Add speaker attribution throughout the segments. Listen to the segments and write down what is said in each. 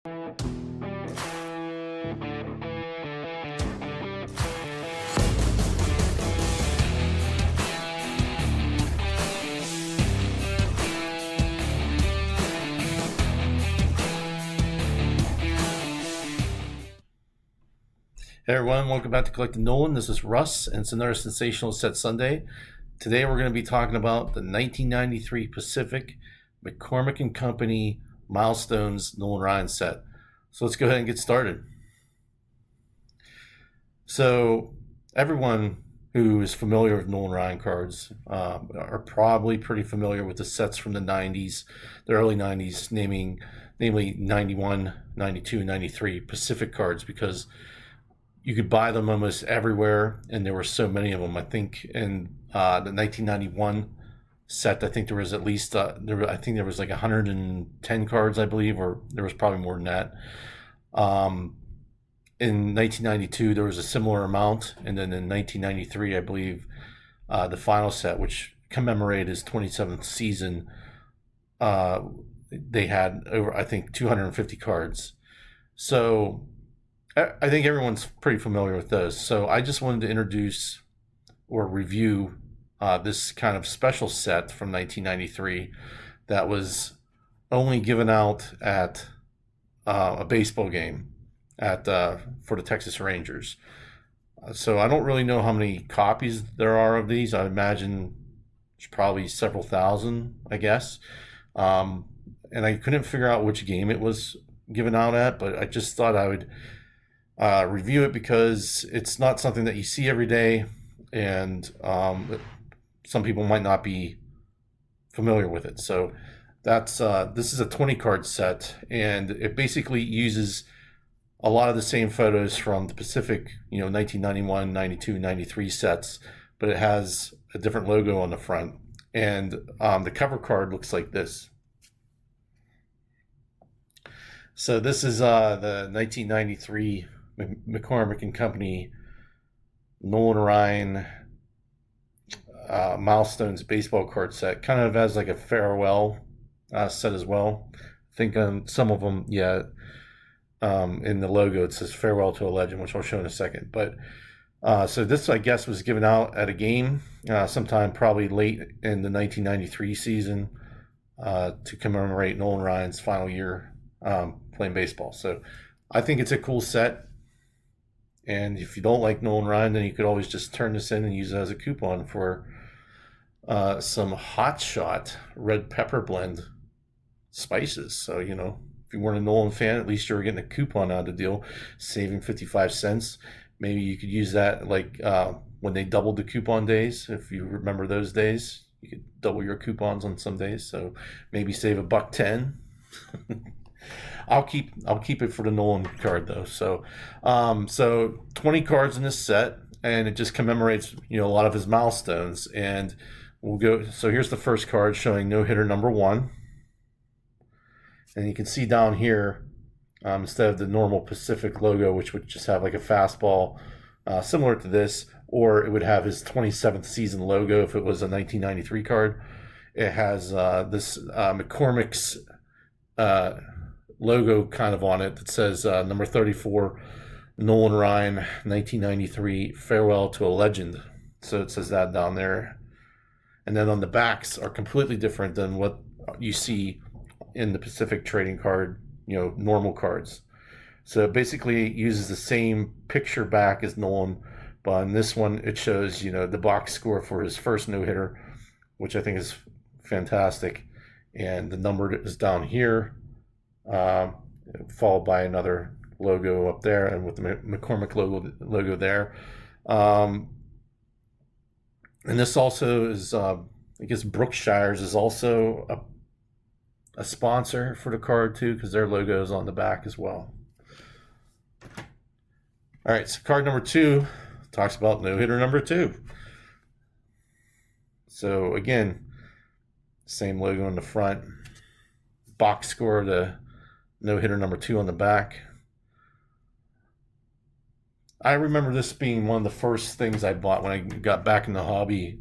Speaker 1: Hey everyone, welcome back to Collecting Nolan. This is Russ, and it's another Sensational Set Sunday. Today we're going to be talking about the 1993 Pacific McCormick and Company Milestones Nolan Ryan set. So let's go ahead and get started. So everyone who is familiar with Nolan Ryan cards are probably pretty familiar with the sets from the 90s, the early 90s, namely 91, 92, and 93 Pacific cards, because you could buy them almost everywhere, and there were so many of them. I think in the 1991 set, I think there was at least I think there was like 110 cards, I believe, or there was probably more than that. In 1992, there was a similar amount, and then in 1993, I believe, the final set, which commemorated his 27th season, they had over, I think, 250 cards. So I think everyone's pretty familiar with those. So I just wanted to introduce or review this kind of special set from 1993 that was only given out at a baseball game for the Texas Rangers. So I don't really know how many copies there are of these. I imagine there's probably several thousand, I guess. And I couldn't figure out which game it was given out at, but I just thought I would review it because it's not something that you see every day, and some people might not be familiar with it. So that's this is a 20 card set, and it basically uses a lot of the same photos from the Pacific, 1991, 92, 93 sets, but it has a different logo on the front, and the cover card looks like this. So this is the 1993 McCormick and Company Nolan Ryan Milestones baseball card set. Kind of has like a farewell set as well. I think on some of them, in the logo it says "Farewell to a Legend," which I'll show in a second. But so this, I guess, was given out at a game sometime probably late in the 1993 season to commemorate Nolan Ryan's final year playing baseball. So I think it's a cool set. And if you don't like Nolan Ryan, then you could always just turn this in and use it as a coupon for some Hot Shot red pepper blend spices. So, if you weren't a Nolan fan, at least you were getting a coupon out of the deal, saving 55 cents. Maybe you could use that like when they doubled the coupon days. If you remember those days, you could double your coupons on some days. So maybe save $1.10. I'll keep it for the Nolan card though. So 20 cards in this set, and it just commemorates a lot of his milestones. And we'll go. So here's the first card showing no hitter number 1, and you can see down here instead of the normal Pacific logo, which would just have like a fastball similar to this, or it would have his 27th season logo if it was a 1993 card. It has this McCormick's logo kind of on it that says number 34, Nolan Ryan, 1993, Farewell to a Legend. So it says that down there. And then on the backs are completely different than what you see in the Pacific trading card, normal cards. So it basically uses the same picture back as Nolan, but on this one it shows, the box score for his first no-hitter, which I think is fantastic. And the number is down here, followed by another logo up there, and with the McCormick logo there. And this also is, I guess Brookshire's is also a sponsor for the card too, because their logo is on the back as well. All right, so card number 2 talks about no-hitter number 2. So again, same logo on the front, box score, the no-hitter number 2 on the back. I remember this being one of the first things I bought when I got back in the hobby,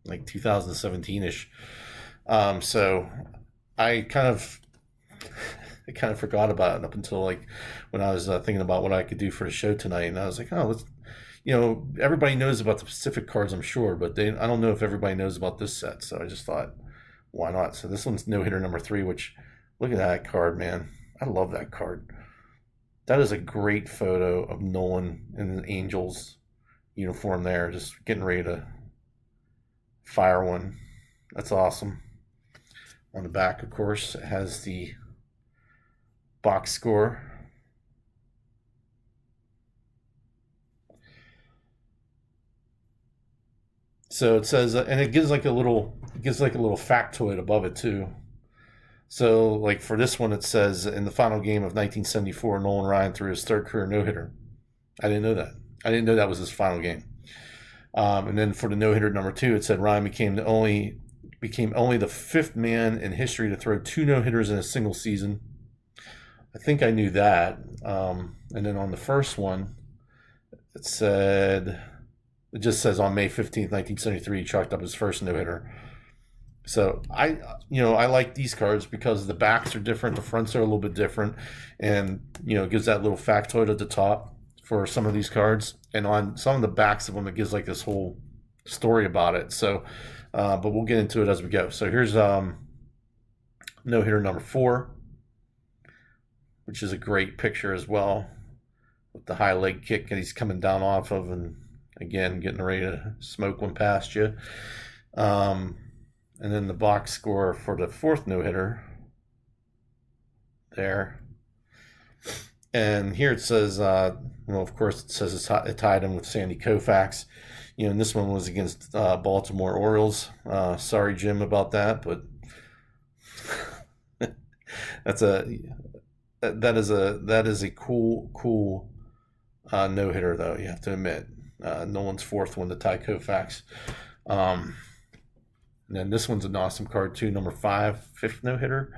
Speaker 1: like 2017-ish. So I kind of I kind of forgot about it up until like when I was thinking about what I could do for the show tonight, and I was like, oh, let's, everybody knows about the Pacific cards, I'm sure, but I don't know if everybody knows about this set. So I just thought, why not? So this one's no hitter number 3, which look at that card, man. I love that card. That is a great photo of Nolan in the Angels uniform there, just getting ready to fire one. That's awesome. On the back, of course, it has the box score. So it says, and it gives like a little factoid above it too. So like for this one, it says in the final game of 1974, Nolan Ryan threw his 3rd career no hitter. I didn't know that. I didn't know that was his final game. And then for the no hitter number 2, it said Ryan became only the 5th man in history to throw 2 no hitters in a single season. I think I knew that. And then on the first one, it just says on May 15th, 1973, he chalked up his first no hitter. So I like these cards because the backs are different, the fronts are a little bit different, and it gives that little factoid at the top for some of these cards, and on some of the backs of them, it gives like this whole story about it. So, but we'll get into it as we go. So here's no hitter number 4, which is a great picture as well, with the high leg kick that he's coming down off of, and again getting ready to smoke one past you. And then the box score for the 4th no hitter there. And here it says, of course, it says it tied him with Sandy Koufax. And this one was against Baltimore Orioles. Sorry, Jim, about that, but that is a cool no hitter, though. You have to admit, Nolan's 4th one to tie Koufax. And then this one's an awesome card too, number 5, 5th no hitter.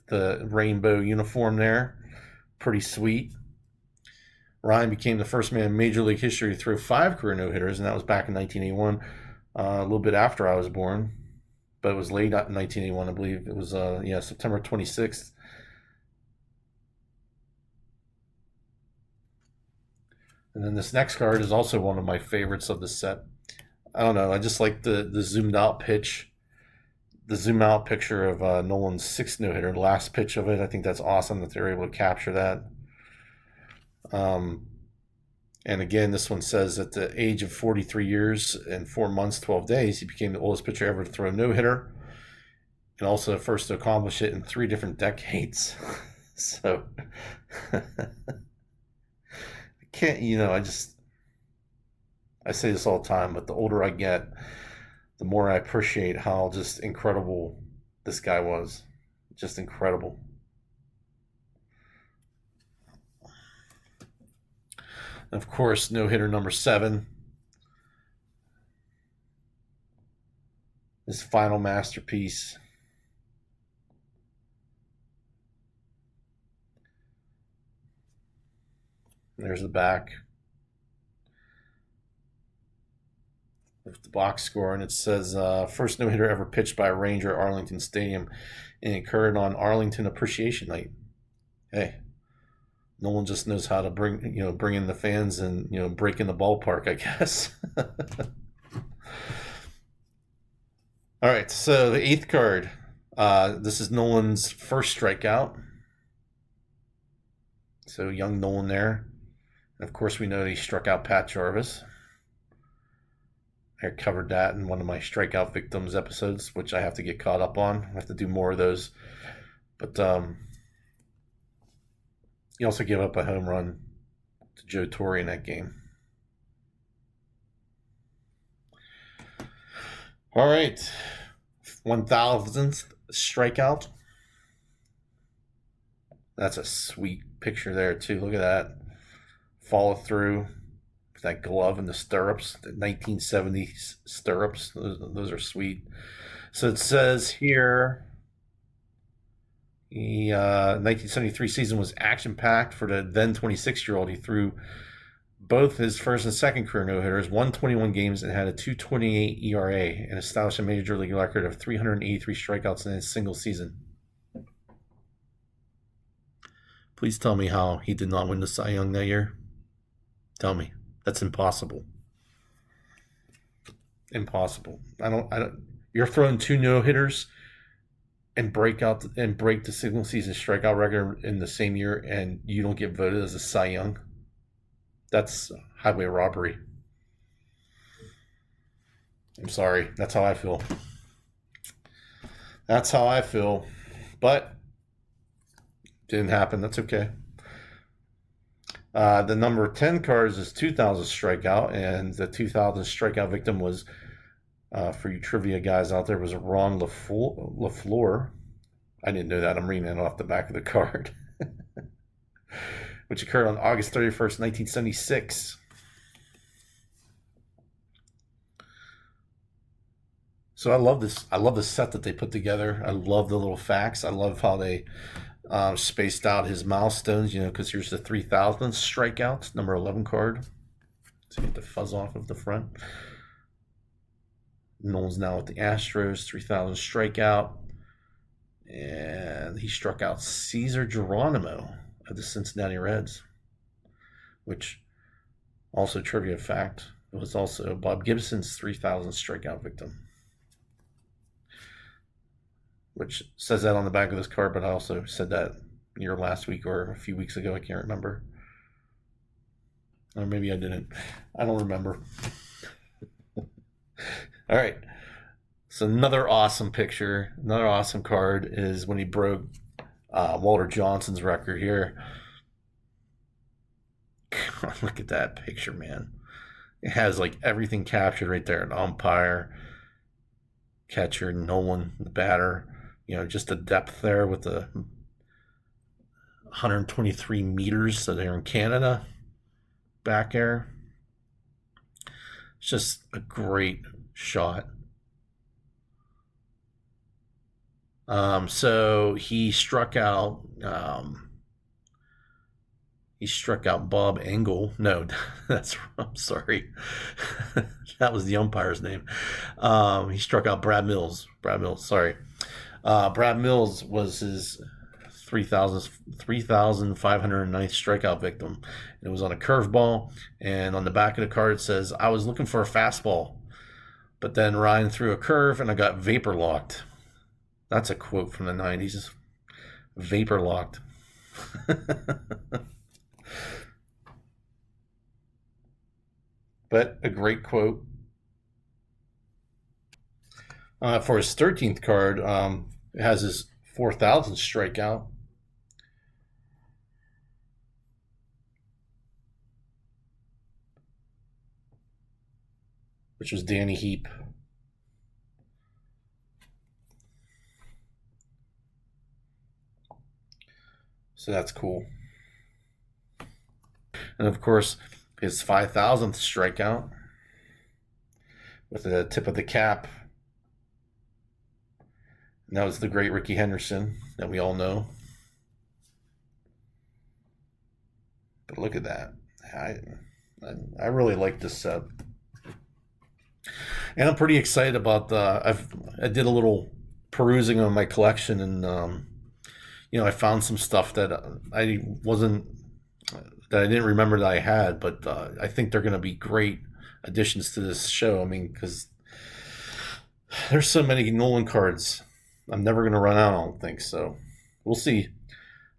Speaker 1: The rainbow uniform there, pretty sweet. Ryan became the first man in Major League history to throw 5 career no hitters, and that was back in 1981, a little bit after I was born, but it was late in 1981, I believe. It was September 26th. And then this next card is also one of my favorites of the set. I don't know. I just like the zoomed out pitch, the zoom out picture of Nolan's 6th no hitter, the last pitch of it. I think that's awesome that they're able to capture that. And again, this one says at the age of 43 years and 4 months, 12 days, he became the oldest pitcher ever to throw a no hitter, and also the first to accomplish it in 3 different decades. So. I say this all the time, but the older I get, the more I appreciate how just incredible this guy was. Just incredible. And of course, no hitter number 7. His final masterpiece. There's the back with the box score, and it says first no hitter ever pitched by a Ranger at Arlington Stadium, and it occurred on Arlington Appreciation Night. Hey, Nolan just knows how to bring in the fans and break in the ballpark, I guess. All right, so the 8th card. This is Nolan's first strikeout. So young Nolan there. And of course, we know he struck out Pat Jarvis. I covered that in one of my Strikeout Victims episodes, which I have to get caught up on. I have to do more of those. But he also gave up a home run to Joe Torre in that game. All right. 1,000th strikeout. That's a sweet picture there, too. Look at that. Follow through with that glove and the stirrups, the 1970s stirrups. Those are sweet. So it says here, the 1973 season was action-packed for the then 26-year-old. He threw both his first and second career no-hitters, won 21 games and had a 2.28 ERA and established a major league record of 383 strikeouts in a single season. Please tell me how he did not win the Cy Young that year. Tell me. That's impossible. Impossible. I don't. You're throwing 2 no-hitters and break the single season strikeout record in the same year, and you don't get voted as a Cy Young. That's highway robbery. I'm sorry. That's how I feel. That's how I feel. But didn't happen. That's okay. The number 10 cards is 2,000 strikeout, and the 2,000 strikeout victim was, for you trivia guys out there, was Ron LaFleur. I didn't know that. I'm reading it off the back of the card. Which occurred on August 31st, 1976. So I love this. I love the set that they put together. I love the little facts. I love how they spaced out his milestones, because here's the 3,000 strikeouts, number 11 card. So you get the fuzz off of the front. Nolan's now with the Astros, 3,000 strikeout. And he struck out Cesar Geronimo of the Cincinnati Reds, which, also trivia fact, was also Bob Gibson's 3,000 strikeout victim. Which says that on the back of this card, but I also said that either last week or a few weeks ago. I can't remember. Or maybe I didn't. I don't remember. All right. So another awesome picture, another awesome card is when he broke Walter Johnson's record here. Look at that picture, man. It has like everything captured right there. An umpire, catcher, Nolan, the batter. Just the depth there with the 123 meters. So they're in Canada. Back air. It's just a great shot. So he struck out Bob Engel. No, I'm sorry. That was the umpire's name. He struck out Brad Mills. Sorry. Brad Mills was his 3,509th strikeout victim. It was on a curveball, and on the back of the card it says, "I was looking for a fastball, but then Ryan threw a curve and I got vapor locked." That's a quote from the 90s. Vapor locked. But a great quote. For his 13th card, it has his 4,000 strikeout. Which was Danny Heap. So that's cool. And of course, his 5,000th strikeout with the tip of the cap. And that was the great Ricky Henderson that we all know. But look at that. I really like this set. And I'm pretty excited about I did a little perusing on my collection, and I found some stuff that I didn't remember that I had, but I think they're going to be great additions to this show. I mean, because there's so many Nolan cards, I'm never going to run out. I don't think so. We'll see.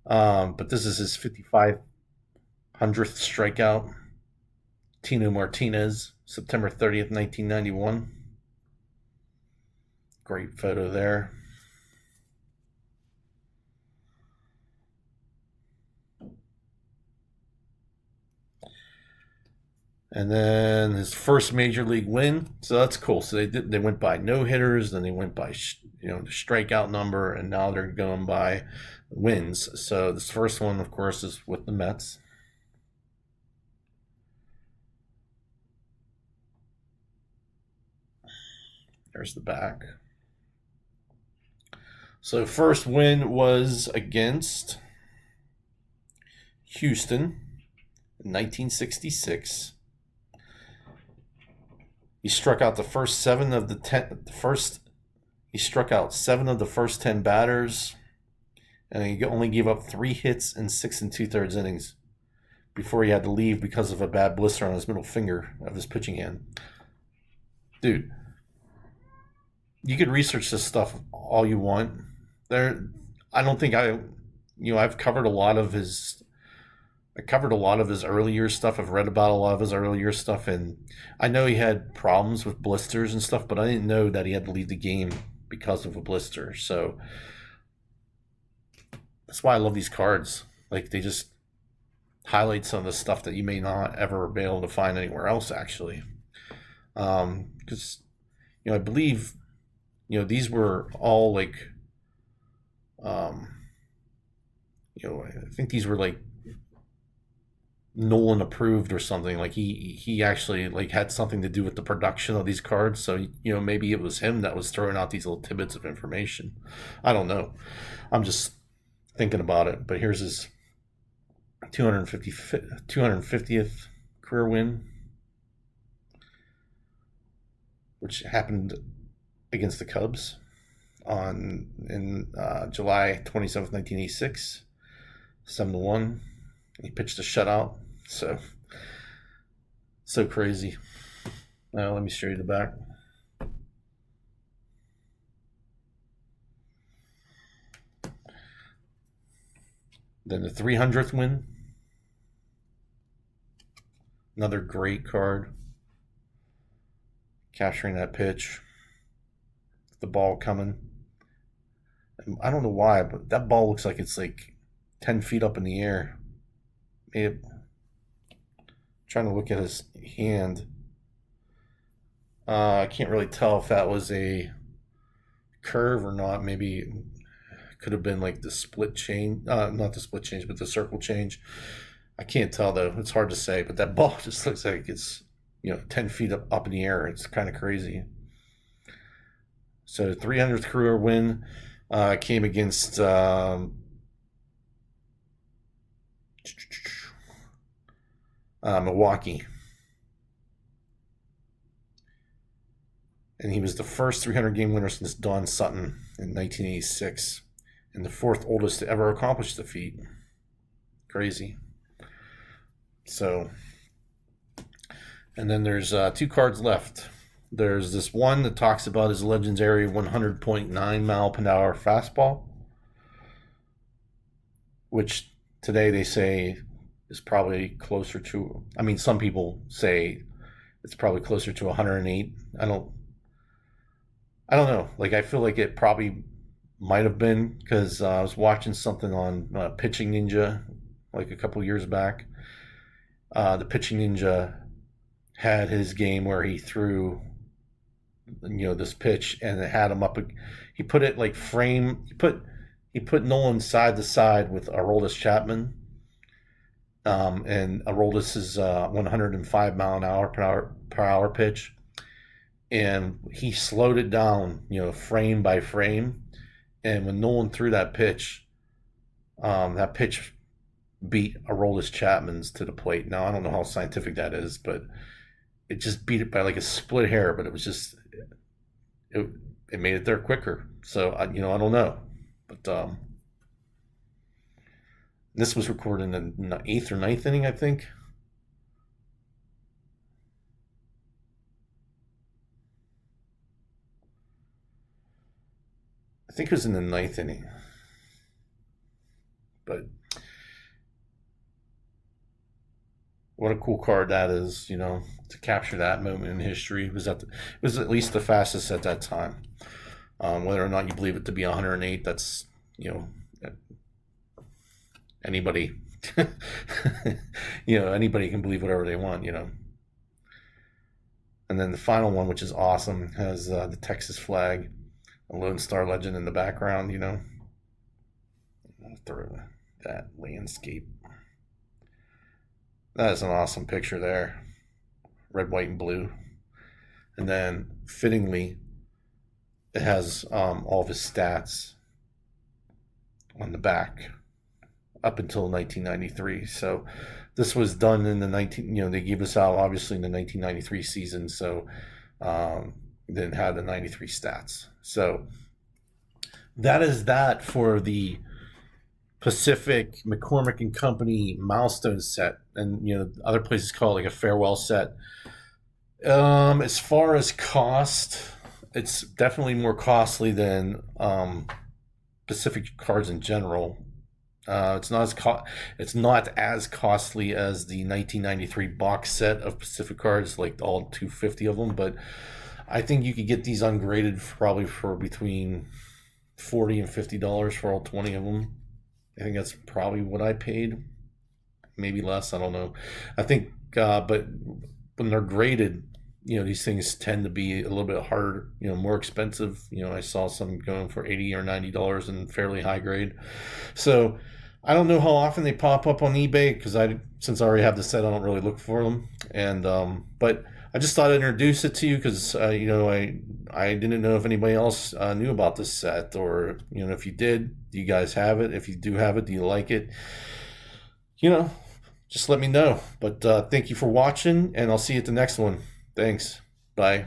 Speaker 1: But this is his 5,500th strikeout. Tino Martinez, September 30th, 1991. Great photo there. And then his first major league win. So that's cool. So they went by no hitters, then they went by the strikeout number, and now they're going by wins. So this first one, of course, is with the Mets. There's the back. So first win was against Houston. in 1966. He struck out the first seven of the ten. He struck out 7 of the first 10 batters, and he only gave up 3 hits in 6 2/3 innings before he had to leave because of a bad blister on his middle finger of his pitching hand. Dude, you could research this stuff all you want. I don't think I've covered a lot of his. I covered a lot of his early years stuff. I've read about a lot of his early years stuff, and I know he had problems with blisters and stuff, but I didn't know that he had to leave the game because of a blister. So that's why I love these cards. Like, they just highlight some of the stuff that you may not ever be able to find anywhere else, actually. Because I believe these were all like I think these were like Nolan approved or something. Like, he actually like had something to do with the production of these cards. So maybe it was him that was throwing out these little tidbits of information. I don't know. I'm just thinking about it. But here's his 250th career win, which happened against the Cubs in July 27th, 1986, 7-1. He pitched a shutout. So crazy. Now let me show you the back. Then the 300th win. Another great card. Capturing that pitch. The ball coming. I don't know why, but that ball looks like it's like 10 feet up in the air. Trying to look at his hand. I can't really tell if that was a curve or not. Maybe it could have been like the split change. Not the split change, but the circle change. I can't tell, though. It's hard to say. But that ball just looks like it's 10 feet up in the air. It's kind of crazy. So 300th career win came against Milwaukee. And he was the first 300-game winner since Don Sutton in 1986, and the fourth oldest to ever accomplish the feat. Crazy. So, and then there's 2 cards left. There's this one that talks about his legendary 100.9 mile per hour fastball, which today they say is probably closer to, some people say it's probably closer to 108. I don't know. Like, I feel like it probably might have been, because I was watching something on Pitching Ninja like a couple years back. The Pitching Ninja had his game where he threw this pitch, and it had him up. He put it like frame. He put Nolan side to side with Aroldis Chapman, and Aroldis's 105 mile an hour per hour pitch, and he slowed it down, frame by frame. And when Nolan threw that pitch beat Aroldis Chapman's to the plate. Now, I don't know how scientific that is, but it just beat it by like a split hair. But it was just it made it there quicker. So I don't know, but this was recorded in the 8th or 9th inning, I think. I think it was in the 9th inning. But what a cool card that is, to capture that moment in history. It was at least the fastest at that time. Whether or not you believe it to be 108, that's, anybody, anybody can believe whatever they want, And then the final one, which is awesome, has the Texas flag, a Lone Star legend in the background, Through that landscape. That is an awesome picture there. Red, white, and blue. And then, fittingly, it has all of his stats on the back up until 1993. So this was done in the 19, they gave this out obviously in the 1993 season. So didn't have the 93 stats. So that is that for the Pacific McCormick and Company Milestones set, and other places call it like a farewell set. As far as cost, it's definitely more costly than Pacific cards in general. It's not as costly as the 1993 box set of Pacific cards, like all 250 of them. But I think you could get these ungraded probably for between $40 and $50 for all 20 of them. I think that's probably what I paid, maybe less. I don't know. I think, but when they're graded, these things tend to be a little bit harder, more expensive. I saw some going for $80 or $90 and fairly high grade. So I don't know how often they pop up on eBay because since I already have the set, I don't really look for them. And but I just thought I'd introduce it to you because I didn't know if anybody else knew about this set, or if you did, do you guys have it? If you do have it, do you like it? Just let me know. But thank you for watching, and I'll see you at the next one. Thanks. Bye.